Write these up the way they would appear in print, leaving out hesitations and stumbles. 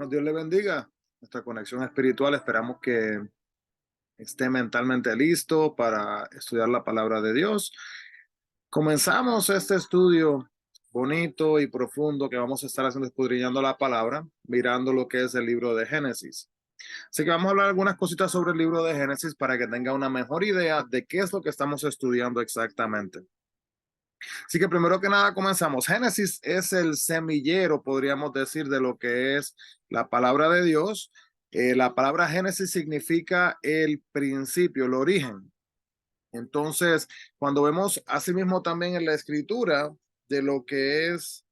Bueno, Dios le bendiga nuestra conexión espiritual. Esperamos que esté mentalmente listo para estudiar la palabra de Dios. Comenzamos este estudio bonito y profundo que vamos a estar haciendo escudriñando la palabra, mirando lo que es el libro de Génesis. Así que vamos a hablar algunas cositas sobre el libro de Génesis para que tenga una mejor idea de qué es lo que estamos estudiando exactamente. Así que primero que nada comenzamos. Génesis es el semillero, podríamos decir, de lo que es la palabra de Dios. La palabra Génesis significa el principio, el origen. Entonces, cuando vemos asimismo también en la escritura de lo que es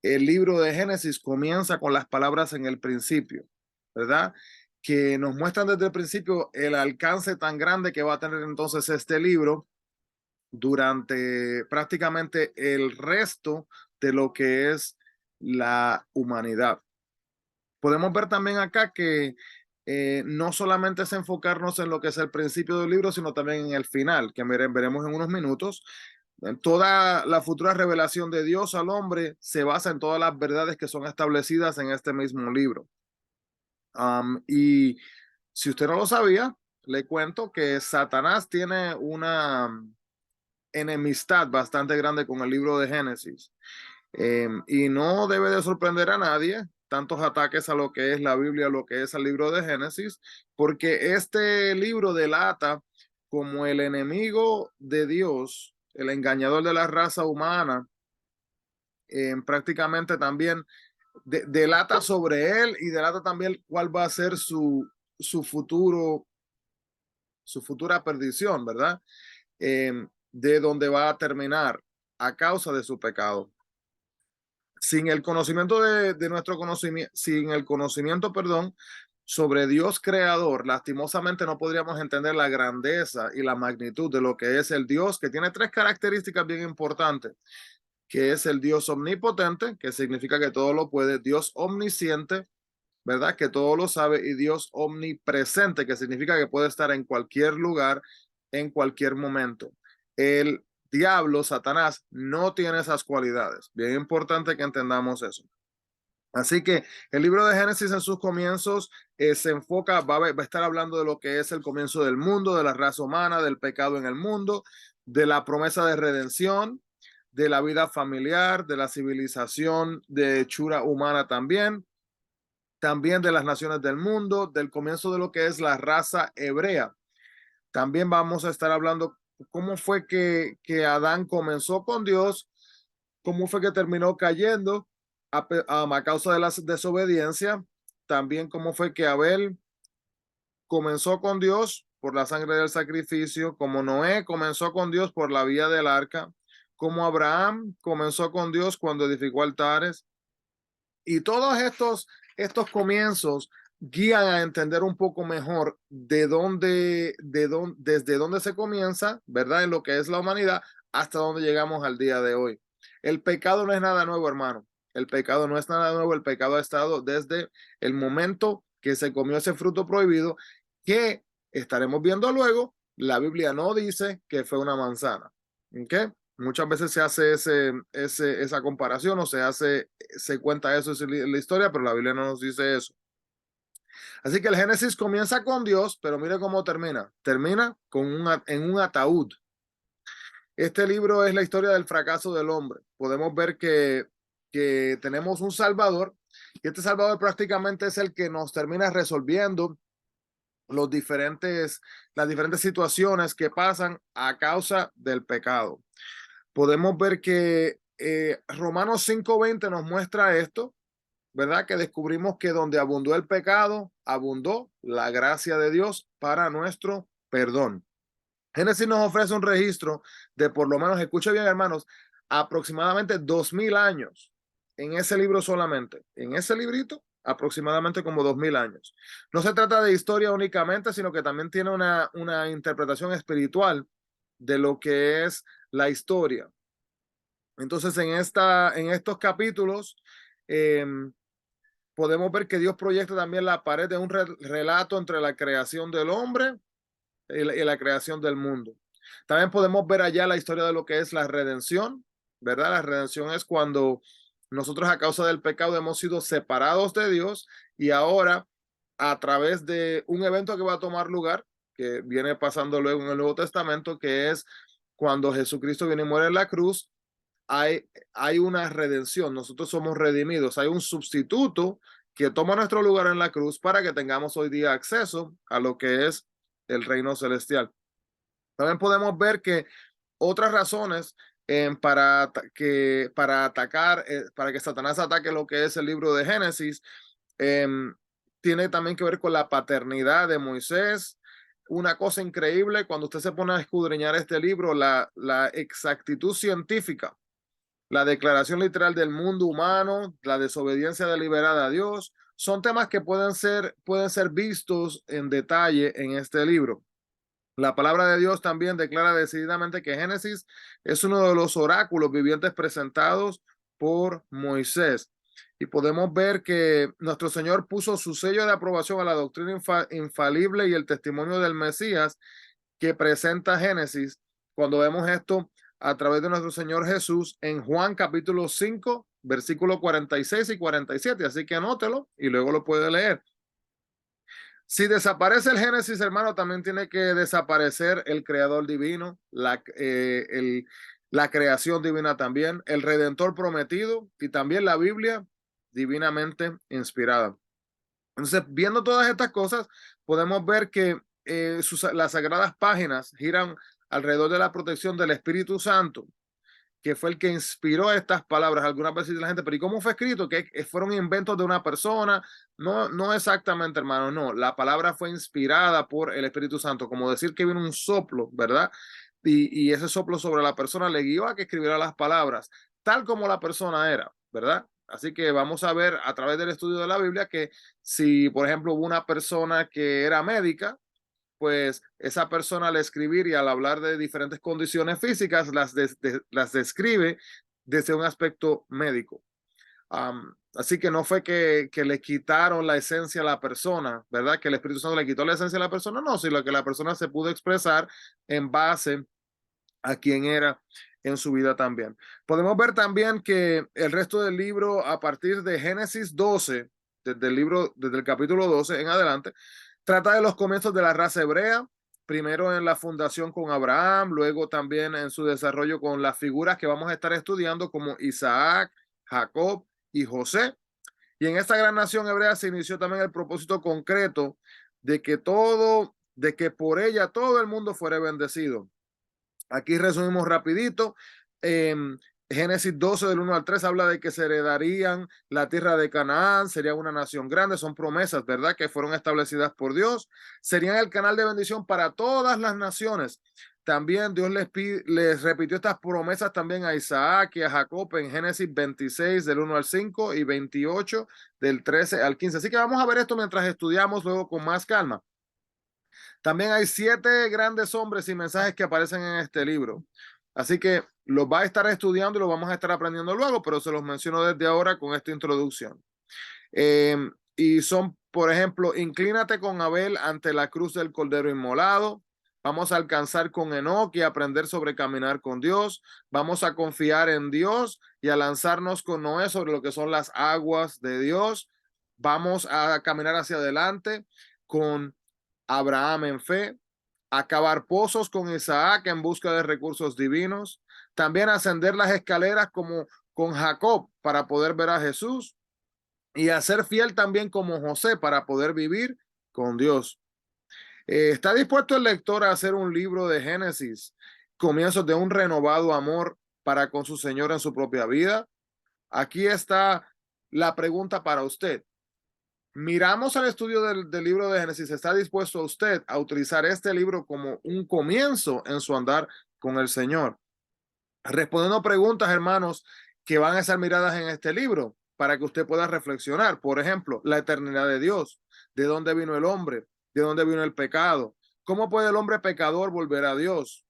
el libro de Génesis, comienza con las palabras en el principio, ¿verdad? Que nos muestran desde el principio el alcance tan grande que va a tener entonces este libro durante prácticamente el resto de lo que es la humanidad. Podemos ver también acá que no solamente es enfocarnos en lo que es el principio del libro, sino también en el final, que veremos en unos minutos. Toda la futura revelación de Dios al hombre se basa en todas las verdades que son establecidas en este mismo libro. Y si usted no lo sabía, le cuento que Satanás tiene una enemistad bastante grande con el libro de Génesis. Y no debe de sorprender a nadie tantos ataques a lo que es la Biblia, a lo que es el libro de Génesis, porque este libro delata como el enemigo de Dios, el engañador de la raza humana, prácticamente también delata sobre él y delata también cuál va a ser su futuro, su futura perdición, ¿verdad? De dónde va a terminar a causa de su pecado. Sin el conocimiento de nuestro conocimiento, sin el conocimiento, perdón, sobre Dios creador, lastimosamente no podríamos entender la grandeza y la magnitud de lo que es el Dios, que tiene tres características bien importantes, que es el Dios omnipotente, que significa que todo lo puede, Dios omnisciente, ¿verdad? Que todo lo sabe, y Dios omnipresente, que significa que puede estar en cualquier lugar, en cualquier momento. El diablo, Satanás, no tiene esas cualidades. Bien importante que entendamos eso. Así que el libro de Génesis en sus comienzos se enfoca, va a estar hablando de lo que es el comienzo del mundo, de la raza humana, del pecado en el mundo, de la promesa de redención, de la vida familiar, de la civilización de hechura humana también de las naciones del mundo, del comienzo de lo que es la raza hebrea. También vamos a estar hablando cómo fue que Adán comenzó con Dios, cómo fue que terminó cayendo a causa de la desobediencia, también cómo fue que Abel comenzó con Dios por la sangre del sacrificio, como Noé comenzó con Dios por la vía del arca, como Abraham comenzó con Dios cuando edificó altares, y todos estos comienzos guían a entender un poco mejor desde dónde se comienza, ¿verdad? En lo que es la humanidad, hasta dónde llegamos al día de hoy. El pecado no es nada nuevo, hermano. El pecado no es nada nuevo. El pecado ha estado desde el momento que se comió ese fruto prohibido, que estaremos viendo luego. La Biblia no dice que fue una manzana. ¿Ok? Muchas veces se hace esa comparación o se cuenta eso en la historia, pero la Biblia no nos dice eso. Así que el Génesis comienza con Dios, pero mire cómo termina. Termina en un ataúd. Este libro es la historia del fracaso del hombre. Podemos ver que tenemos un Salvador, y este Salvador prácticamente es el que nos termina resolviendo las diferentes situaciones que pasan a causa del pecado. Podemos ver que Romanos 5:20 nos muestra esto, ¿verdad? Que descubrimos que donde abundó el pecado, abundó la gracia de Dios para nuestro perdón. Génesis nos ofrece un registro de por lo menos, escuche bien hermanos, aproximadamente 2000 años en ese libro solamente, en ese librito, aproximadamente como 2000 años. No se trata de historia únicamente, sino que también tiene una interpretación espiritual de lo que es la historia. Entonces, en estos capítulos, eh, podemos ver que Dios proyecta también la pared de un relato entre la creación del hombre y la creación del mundo. También podemos ver allá la historia de lo que es la redención, ¿verdad? La redención es cuando nosotros a causa del pecado hemos sido separados de Dios y ahora a través de un evento que va a tomar lugar, que viene pasando luego en el Nuevo Testamento, que es cuando Jesucristo viene y muere en la cruz, hay una redención, nosotros somos redimidos, hay un sustituto que toma nuestro lugar en la cruz para que tengamos hoy día acceso a lo que es el reino celestial. También podemos ver que otras razones para atacar, para que Satanás ataque lo que es el libro de Génesis, tiene también que ver con la paternidad de Moisés. Una cosa increíble, cuando usted se pone a escudriñar este libro, la exactitud científica, la declaración literal del mundo humano, la desobediencia deliberada a Dios, son temas que pueden ser vistos en detalle en este libro. La palabra de Dios también declara decididamente que Génesis es uno de los oráculos vivientes presentados por Moisés. Y podemos ver que nuestro Señor puso su sello de aprobación a la doctrina infalible y el testimonio del Mesías que presenta Génesis cuando vemos esto a través de nuestro Señor Jesús en Juan capítulo 5, versículos 46 y 47. Así que anótelo y luego lo puede leer. Si desaparece el Génesis, hermano, también tiene que desaparecer el creador divino, la creación divina también, el redentor prometido y también la Biblia divinamente inspirada. Entonces, viendo todas estas cosas, podemos ver que las sagradas páginas giran alrededor de la protección del Espíritu Santo, que fue el que inspiró estas palabras. Algunas veces dice la gente, pero ¿y cómo fue escrito? ¿Que fueron inventos de una persona? No, no exactamente, hermano, no. La palabra fue inspirada por el Espíritu Santo, como decir que vino un soplo, ¿verdad? Y ese soplo sobre la persona le guió a que escribiera las palabras, tal como la persona era, ¿verdad? Así que vamos a ver a través del estudio de la Biblia que si, por ejemplo, hubo una persona que era médica, pues esa persona al escribir y al hablar de diferentes condiciones físicas las describe desde un aspecto médico. Así que no fue que le quitaron la esencia a la persona, ¿verdad? Que el Espíritu Santo le quitó la esencia a la persona, no, sino que la persona se pudo expresar en base a quién era en su vida también. Podemos ver también que el resto del libro, a partir de Génesis 12, desde el capítulo 12 en adelante, trata de los comienzos de la raza hebrea, primero en la fundación con Abraham, luego también en su desarrollo con las figuras que vamos a estar estudiando como Isaac, Jacob y José. Y en esta gran nación hebrea se inició también el propósito concreto de que por ella todo el mundo fuera bendecido. Aquí resumimos rapidito. Génesis 12 del 1 al 3 habla de que se heredarían la tierra de Canaán, sería una nación grande, son promesas, ¿verdad? Que fueron establecidas por Dios, serían el canal de bendición para todas las naciones. También Dios les repitió estas promesas también a Isaac y a Jacob en Génesis 26 del 1 al 5 y 28 del 13 al 15. Así que vamos a ver esto mientras estudiamos luego con más calma. También hay 7 grandes hombres y mensajes que aparecen en este libro. Así que los va a estar estudiando y los vamos a estar aprendiendo luego, pero se los menciono desde ahora con esta introducción. Y son, por ejemplo, inclínate con Abel ante la cruz del Cordero Inmolado. Vamos a alcanzar con Enoc y aprender sobre caminar con Dios. Vamos a confiar en Dios y a lanzarnos con Noé sobre lo que son las aguas de Dios. Vamos a caminar hacia adelante con Abraham en fe, acabar pozos con Isaac en busca de recursos divinos, también ascender las escaleras como con Jacob para poder ver a Jesús y a ser fiel también como José para poder vivir con Dios. ¿Está dispuesto el lector a hacer un libro de Génesis, comienzos de un renovado amor para con su Señor en su propia vida? Aquí está la pregunta para usted. Miramos al estudio del libro de Génesis. ¿Está dispuesto usted a utilizar este libro como un comienzo en su andar con el Señor? Respondiendo preguntas, hermanos, que van a ser miradas en este libro para que usted pueda reflexionar. Por ejemplo, la eternidad de Dios. ¿De dónde vino el hombre? ¿De dónde vino el pecado? ¿Cómo puede el hombre pecador volver a Dios?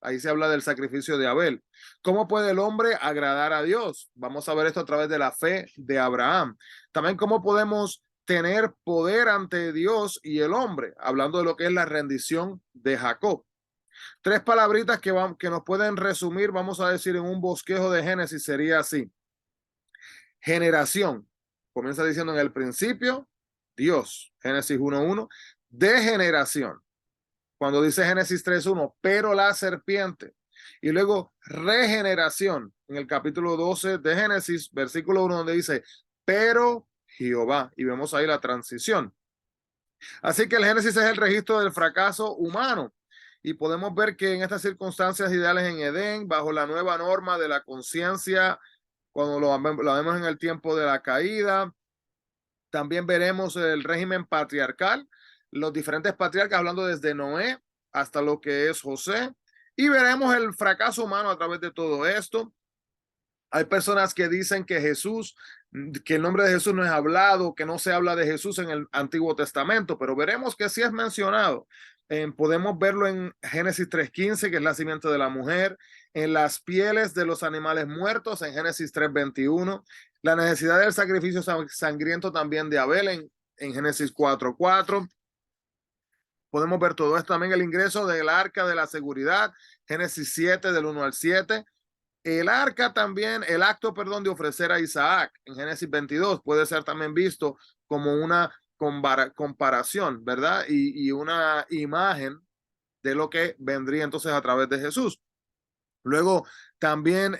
Ahí se habla del sacrificio de Abel. ¿Cómo puede el hombre agradar a Dios? Vamos a ver esto a través de la fe de Abraham. También cómo podemos tener poder ante Dios y el hombre, hablando de lo que es la rendición de Jacob. 3 palabritas que nos pueden resumir, vamos a decir, en un bosquejo de Génesis sería así. generación. Comienza diciendo en el principio, Dios, Génesis 1:1, de generación. Cuando dice Génesis 3:1, pero la serpiente. Y luego regeneración en el capítulo 12 de Génesis, versículo 1, donde dice, pero Jehová. Y vemos ahí la transición. Así que el Génesis es el registro del fracaso humano. Y podemos ver que en estas circunstancias ideales en Edén, bajo la nueva norma de la conciencia, cuando lo vemos en el tiempo de la caída, también veremos el régimen patriarcal, los diferentes patriarcas hablando desde Noé hasta lo que es José, y veremos el fracaso humano a través de todo esto. Hay personas que dicen que Jesús, que el nombre de Jesús no es hablado, que no se habla de Jesús en el Antiguo Testamento, pero veremos que sí es mencionado. Podemos verlo en Génesis 3:15, que es la simiente de la mujer, en las pieles de los animales muertos, en Génesis 3:21, la necesidad del sacrificio sangriento también de Abel en Génesis 4:4. Podemos ver todo esto también, el ingreso del arca de la seguridad, Génesis 7, del 1 al 7. El arca también, el acto, perdón, de ofrecer a Isaac en Génesis 22 puede ser también visto como una comparación, ¿verdad? Y una imagen de lo que vendría entonces a través de Jesús. Luego también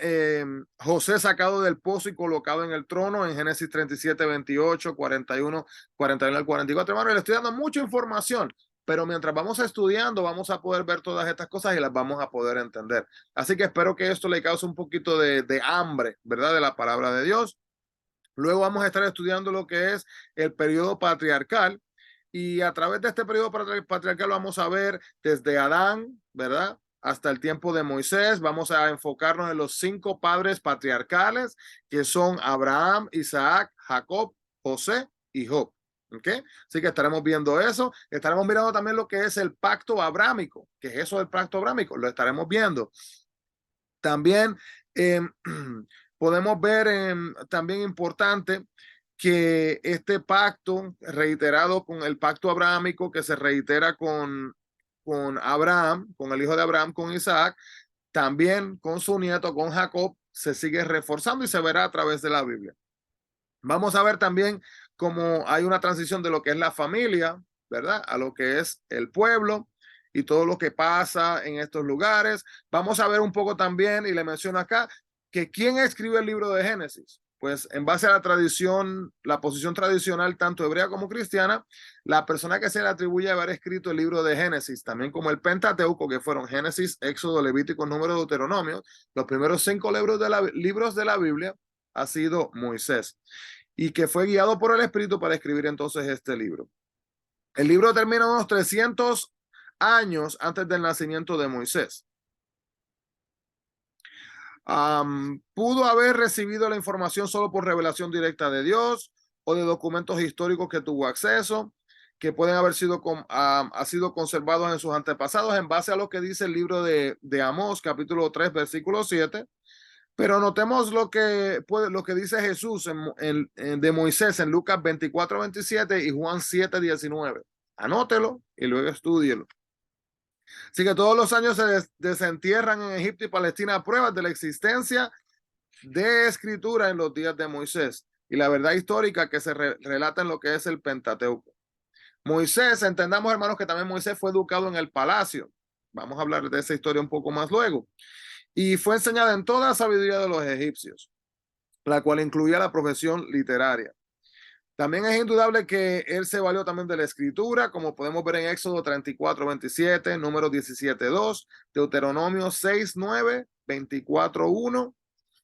José sacado del pozo y colocado en el trono en Génesis 37, 28, 41, 41 al 44. Hermano, le estoy dando mucha información, pero mientras vamos estudiando vamos a poder ver todas estas cosas y las vamos a poder entender. Así que espero que esto le cause un poquito de hambre, ¿verdad? De la palabra de Dios. Luego vamos a estar estudiando lo que es el periodo patriarcal y a través de este periodo patriarcal vamos a ver desde Adán, ¿verdad? Hasta el tiempo de Moisés. Vamos a enfocarnos en los 5 padres patriarcales que son Abraham, Isaac, Jacob, José y Job. ¿Ok? Así que estaremos viendo eso. Estaremos mirando también lo que es el pacto abrámico. ¿Qué es eso del pacto abrámico? Lo estaremos viendo. También podemos ver, también importante, que este pacto reiterado con el pacto abrahámico que se reitera con Abraham, con el hijo de Abraham, con Isaac, también con su nieto, con Jacob, se sigue reforzando y se verá a través de la Biblia. Vamos a ver también cómo hay una transición de lo que es la familia, ¿verdad? A lo que es el pueblo y todo lo que pasa en estos lugares. Vamos a ver un poco también, y le menciono acá, que quién escribe el libro de Génesis. Pues en base a la tradición, la posición tradicional, tanto hebrea como cristiana, la persona que se le atribuye haber escrito el libro de Génesis, también como el Pentateuco, que fueron Génesis, Éxodo, Levítico, Número, Deuteronomio, los primeros 5 libros de la Biblia, ha sido Moisés, y que fue guiado por el Espíritu para escribir entonces este libro. El libro termina unos 300 años antes del nacimiento de Moisés. Pudo haber recibido la información solo por revelación directa de Dios o de documentos históricos que tuvo acceso, que pueden haber sido, ha sido conservados en sus antepasados en base a lo que dice el libro de Amós, capítulo 3, versículo 7. Pero notemos lo que dice Jesús de Moisés en Lucas 24, 27 y Juan 7, 19. Anótelo y luego estúdielo. Así que todos los años se desentierran en Egipto y Palestina pruebas de la existencia de escritura en los días de Moisés y la verdad histórica que se relata en lo que es el Pentateuco. Moisés, entendamos, hermanos, que también Moisés fue educado en el palacio. Vamos a hablar de esa historia un poco más luego. Y fue enseñada en toda la sabiduría de los egipcios, la cual incluía la profesión literaria. También es indudable que él se valió también de la escritura, como podemos ver en Éxodo 34, 27, Números 17, 2, Deuteronomio 6, 9, 24, 1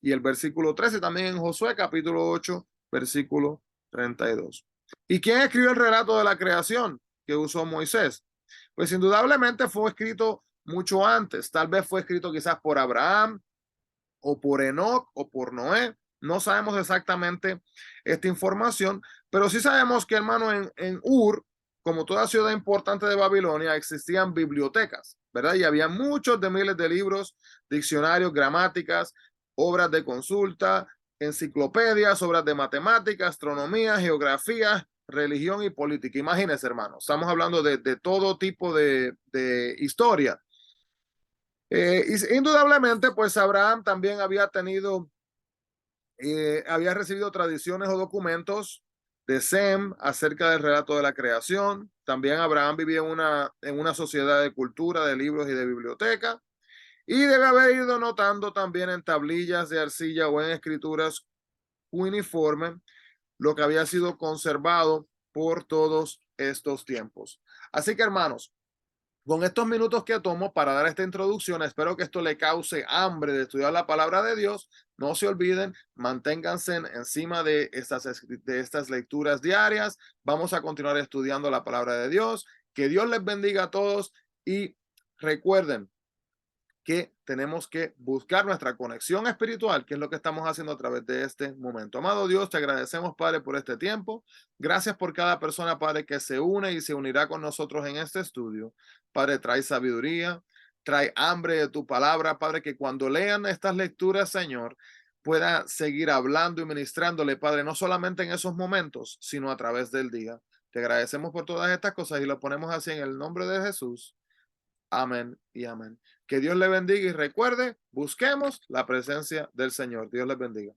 y el versículo 13, también en Josué capítulo 8, versículo 32. ¿Y quién escribió el relato de la creación que usó Moisés? Pues indudablemente fue escrito mucho antes, tal vez fue escrito quizás por Abraham o por Enoc o por Noé. No sabemos exactamente esta información, pero sí sabemos que, hermano, en Ur, como toda ciudad importante de Babilonia, existían bibliotecas, ¿verdad? Y había muchos de miles de libros, diccionarios, gramáticas, obras de consulta, enciclopedias, obras de matemática, astronomía, geografía, religión y política. Imagínense, hermano, estamos hablando de todo tipo de historia. Indudablemente, pues Abraham también había tenido había recibido tradiciones o documentos de Sem acerca del relato de la creación. También Abraham vivía en una sociedad de cultura, de libros y de biblioteca. Y debe haber ido notando también en tablillas de arcilla o en escrituras uniforme lo que había sido conservado por todos estos tiempos. Así que, hermanos, con estos minutos que tomo para dar esta introducción, espero que esto le cause hambre de estudiar la palabra de Dios. No se olviden, manténganse encima de estas lecturas diarias. Vamos a continuar estudiando la palabra de Dios. Que Dios les bendiga a todos y recuerden que tenemos que buscar nuestra conexión espiritual, que es lo que estamos haciendo a través de este momento. Amado Dios, te agradecemos, Padre, por este tiempo. Gracias por cada persona, Padre, que se une y se unirá con nosotros en este estudio. Padre, trae sabiduría, trae hambre de tu palabra, Padre, que cuando lean estas lecturas, Señor, pueda seguir hablando y ministrándole, Padre, no solamente en esos momentos, sino a través del día. Te agradecemos por todas estas cosas y lo ponemos así en el nombre de Jesús. Amén y amén. Que Dios le bendiga y recuerde, busquemos la presencia del Señor. Dios les bendiga.